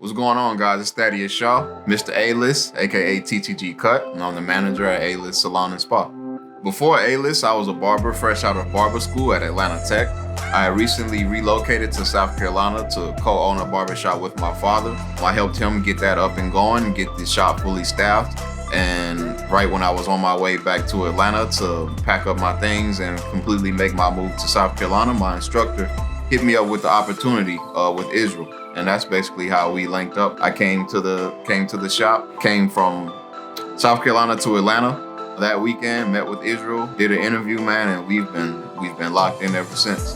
What's going on, guys? It's Thaddeus Shaw, Mr. A-List, aka TTG Cut, and I'm the manager at A-List Salon and Spa. Before A-List, I was a barber fresh out of barber school at Atlanta Tech. I recently relocated to South Carolina to co-own a barbershop with my father. I helped him get that up and going and get the shop fully staffed. And right when I was on my way back to Atlanta to pack up my things and completely make my move to South Carolina, my instructor hit me up with the opportunity with Israel. And that's basically how we linked up. I came to the shop, came from South Carolina to Atlanta that weekend, met with Israel, did an interview, man, and we've been locked in ever since.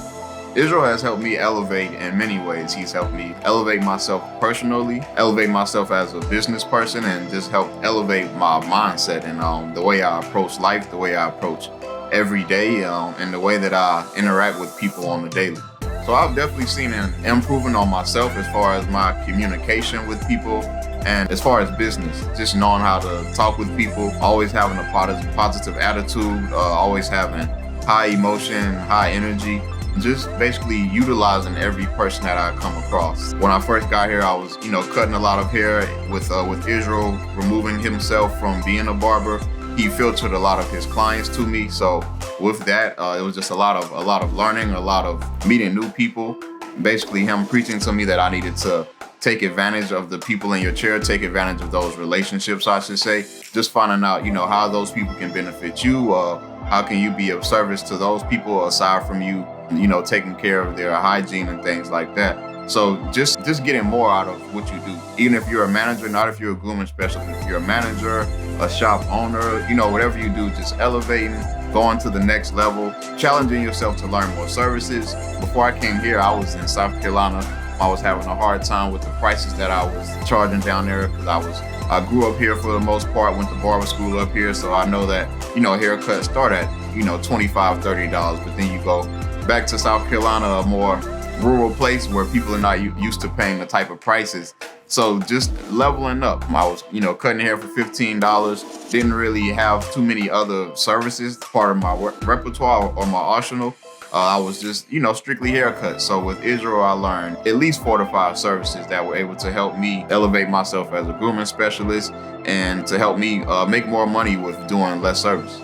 Israel has helped me elevate in many ways. He's helped me elevate myself personally, elevate myself as a business person, and just help elevate my mindset and the way I approach life, the way I approach every day, and the way that I interact with people on the daily. So I've definitely seen an improvement on myself as far as my communication with people and as far as business, just knowing how to talk with people, always having a positive attitude, always having high emotion, high energy, just basically utilizing every person that I come across. When I first got here, I was, cutting a lot of hair with Israel, removing himself from being a barber. He filtered a lot of his clients to me. So with that, it was just a lot of learning, a lot of meeting new people. Basically him preaching to me that I needed to take advantage of the people in your chair, take advantage of those relationships, I should say. Just finding out, how those people can benefit you. How can you be of service to those people aside from you, taking care of their hygiene and things like that. So just getting more out of what you do. Even if you're a manager, not if you're a grooming specialist, if you're a manager, a shop owner, whatever you do, just elevating, going to the next level, challenging yourself to learn more services. Before I came here, I was in South Carolina. I was having a hard time with the prices that I was charging down there because I grew up here for the most part, went to barber school up here. So I know that, haircuts start at, $25, $30, but then you go back to South Carolina, a more rural place where people are not used to paying the type of prices. So just leveling up. I was, cutting hair for $15. Didn't really have too many other services, part of my repertoire or my arsenal. I was just, strictly haircuts. So with Israel, I learned at least 4 to 5 services that were able to help me elevate myself as a grooming specialist and to help me make more money with doing less service.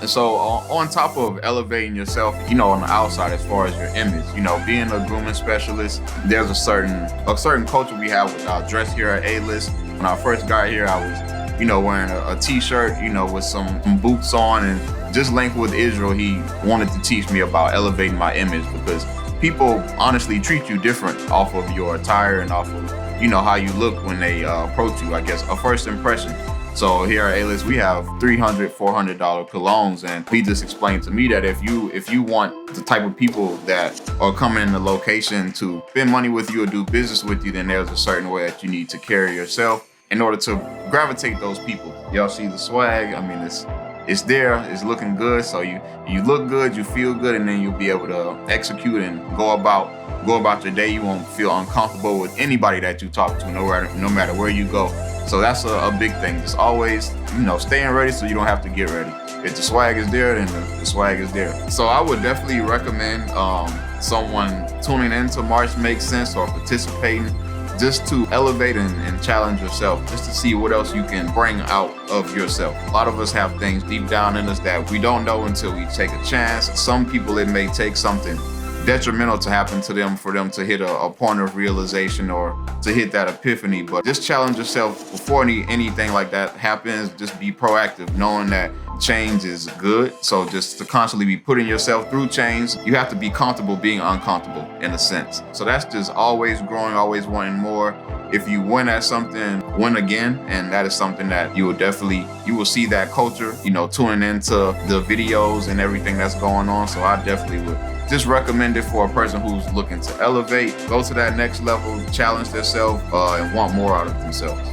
And so on top of elevating yourself, on the outside as far as your image, being a grooming specialist, there's a certain culture we have with our dress here at A-List. When I first got here, I was, wearing a t-shirt, with some boots on, and just linked with Israel, he wanted to teach me about elevating my image because people honestly treat you different off of your attire and off of, how you look when they approach you, I guess, a first impression. So here at A-List, we have $300, $400 colognes, and he just explained to me that if you want the type of people that are coming in the location to spend money with you or do business with you, then there's a certain way that you need to carry yourself in order to gravitate those people. Y'all see the swag? I mean, it's there, it's looking good. So you look good, you feel good, and then you'll be able to execute and go about your day. You won't feel uncomfortable with anybody that you talk to, no matter where you go. So that's a big thing. Just always, staying ready so you don't have to get ready. If the swag is there, then the swag is there. So I would definitely recommend someone tuning into March Makes Sense or participating just to elevate and challenge yourself, just to see what else you can bring out of yourself. A lot of us have things deep down in us that we don't know until we take a chance. Some people, it may take something detrimental to happen to them for them to hit a point of realization or to hit that epiphany. But just challenge yourself before anything like that happens. Just be proactive, knowing that change is good. So just to constantly be putting yourself through change, you have to be comfortable being uncomfortable in a sense. So that's just always growing, always wanting more. If you win at something, win again. And that is something that you will see that culture, tuning into the videos and everything that's going on. So I definitely would just recommend it for a person who's looking to elevate, go to that next level, challenge themselves, and want more out of themselves.